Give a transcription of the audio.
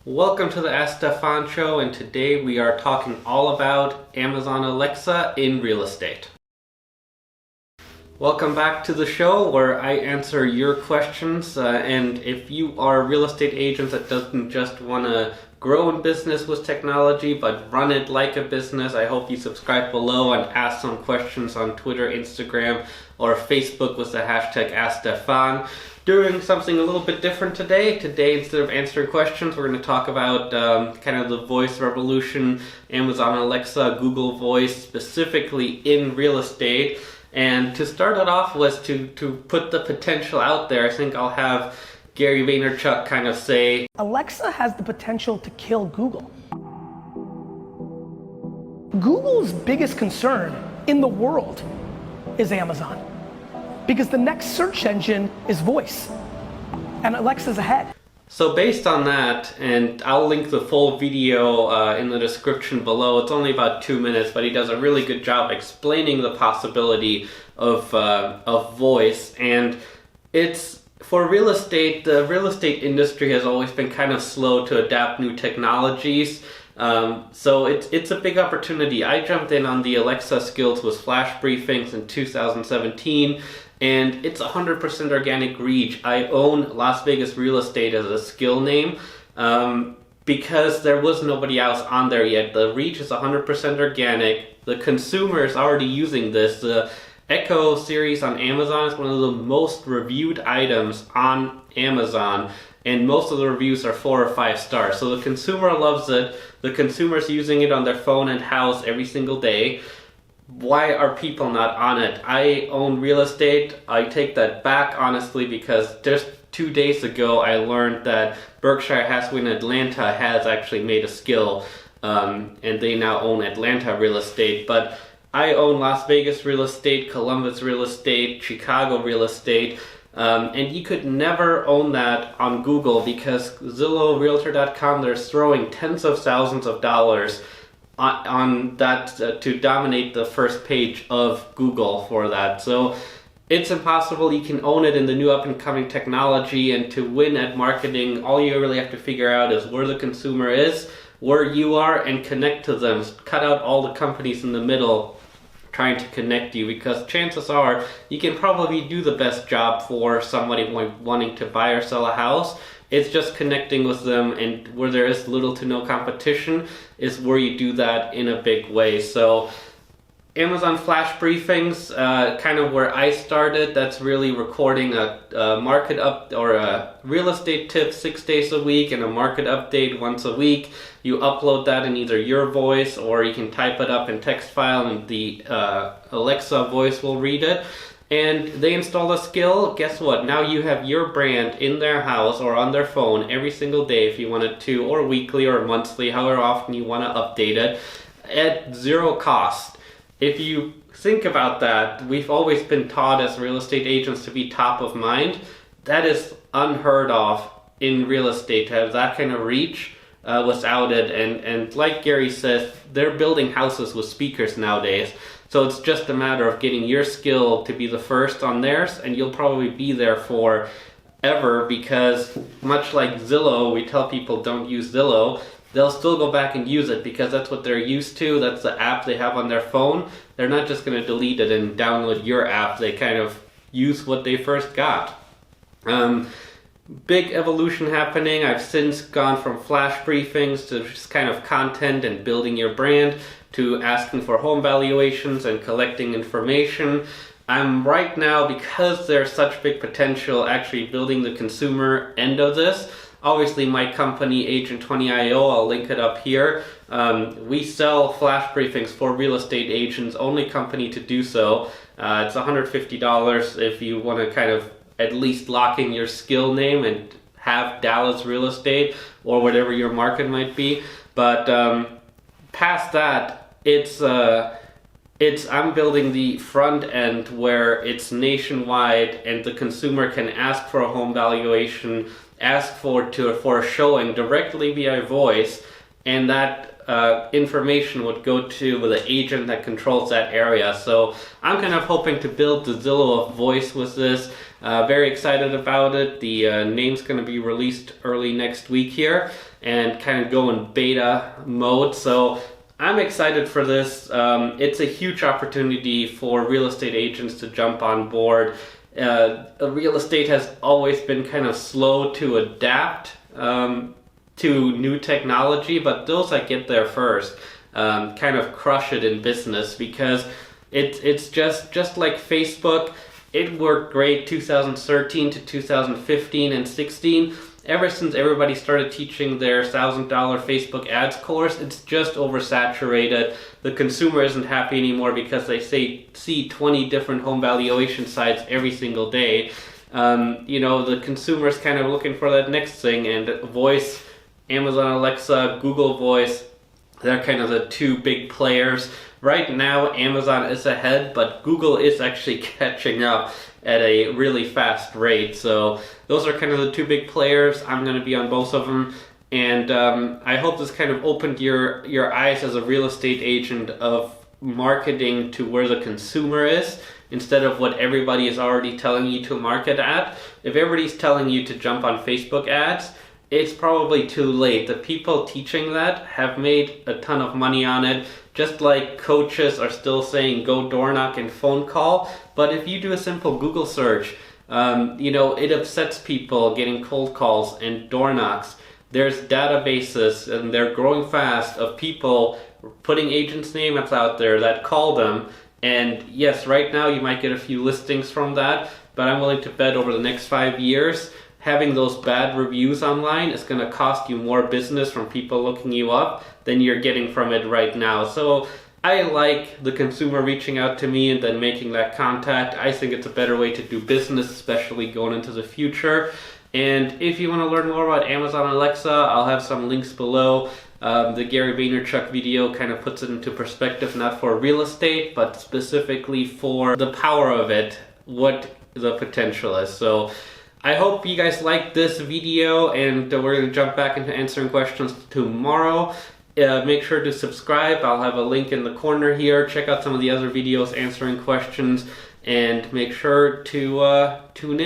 Welcome to the Ask Stefan show, and today we are talking all about Amazon Alexa in real estate. Welcome back to the show where I answer your questions, and if you are a real estate agent that doesn't just want to grow in business with technology but run it like a business, I hope you subscribe below and ask some questions on Twitter, Instagram, or Facebook with the hashtag askstefan. Doing something a little bit different today. Today, instead of answering questions, we're going to talk about kind of the voice revolution, Amazon Alexa, Google Voice, specifically in real estate. And to start it off with, to put the potential out there, I think I'll have Gary Vaynerchuk kind of say, Alexa has the potential to kill Google. Google's biggest concern in the world is Amazon, because the next search engine is voice, and Alexa's ahead. So based on that, and I'll link the full video in the description below. It's only about 2 minutes, but he does a really good job explaining the possibility of voice. And it's for real estate. The real estate industry has always been kind of slow to adapt new technologies. So it's a big opportunity. I jumped in on the Alexa skills with flash briefings in 2017. And it's 100% organic reach. I own Las Vegas real estate as a skill name because there was nobody else on there yet. The reach is 100% organic. The consumer is already using this. The Echo series on Amazon is one of the most reviewed items on Amazon, and most of the reviews are 4 or 5 stars. So the consumer loves it. The consumer's using it on their phone and house every single day. Why are people not on it? I own real estate. I take that back, honestly, because just 2 days ago I learned that Berkshire Hathaway in Atlanta has actually made a skill, and they now own Atlanta real estate. But I own Las Vegas real estate, Columbus real estate, Chicago real estate, and you could never own that on Google because Zillow, Realtor.com, they're throwing tens of thousands of dollars on that to dominate the first page of Google for that. So it's impossible. You can own it in the new up and coming technology, and to win at marketing, all you really have to figure out is where the consumer is, where you are, and connect to them. Cut out all the companies in the middle trying to connect you, because chances are you can probably do the best job for somebody wanting to buy or sell a house. It's just connecting with them, and where there is little to no competition is where you do that in a big way. So Amazon Flash Briefings, kind of where I started. That's really recording a market or a real estate tip 6 days a week and a market update once a week. You upload that in either your voice, or you can type it up in text file and the Alexa voice will read it. And they install a skill. Guess what? Now you have your brand in their house or on their phone every single day if you wanted to, or weekly or monthly, however often you want to update it, at zero cost. If you think about that, we've always been taught as real estate agents to be top of mind. That is unheard of in real estate, to have that kind of reach without it. And like Gary says, they're building houses with speakers nowadays. So it's just a matter of getting your skill to be the first on theirs, and you'll probably be there forever, because much like Zillow, we tell people don't use Zillow, they'll still go back and use it because that's what they're used to. That's the app they have on their phone. They're not just going to delete it and download your app. They kind of use what they first got. Big evolution happening. I've since gone from flash briefings to just kind of content and building your brand to asking for home valuations and collecting information. I'm right now, because there's such big potential, actually building the consumer end of this. Obviously my company, Agent20IO, I'll link it up here. We sell flash briefings for real estate agents, only company to do so. It's $150 if you want to kind of at least lock in your skill name and have Dallas real estate or whatever your market might be. But past that, I'm building the front end where it's nationwide and the consumer can ask for a home valuation, ask for a showing directly via voice, and that information would go to the agent that controls that area. So I'm kind of hoping to build the Zillow of voice with this. Very excited about it. The name's going to be released early next week here. and kind of go in beta mode. So I'm excited for this. It's a huge opportunity for real estate agents to jump on board. Real estate has always been kind of slow to adapt to new technology, but those that get there first kind of crush it in business, because it's just like Facebook. It worked great 2013 to 2015 and 16. Ever since everybody started teaching their $1,000 Facebook ads course, it's just oversaturated. The consumer isn't happy anymore because they see 20 different home valuation sites every single day. The consumer is kind of looking for that next thing, and voice, Amazon Alexa, Google Voice, they're kind of the two big players. Right now, Amazon is ahead, but Google is actually catching up at a really fast rate. So those are kind of the two big players. I'm going to be on both of them. And I hope this kind of opened your eyes as a real estate agent of marketing to where the consumer is, instead of what everybody is already telling you to market at. If everybody's telling you to jump on Facebook ads, it's probably too late. The people teaching that have made a ton of money on it. Just like coaches are still saying go door knock and phone call. But if you do a simple Google search, it upsets people getting cold calls and door knocks. There's databases, and they're growing fast, of people putting agents' names out there that call them. And yes, right now you might get a few listings from that, but I'm willing to bet over the next 5 years, having those bad reviews online is going to cost you more business from people looking you up than you're getting from it right now. So I like the consumer reaching out to me and then making that contact. I think it's a better way to do business, especially going into the future. And if you want to learn more about Amazon Alexa, I'll have some links below. The Gary Vaynerchuk video kind of puts it into perspective, not for real estate, but specifically for the power of it, what the potential is. So I hope you guys liked this video, and we're going to jump back into answering questions tomorrow. Make sure to subscribe. I'll have a link in the corner here. Check out some of the other videos answering questions, and make sure to tune in.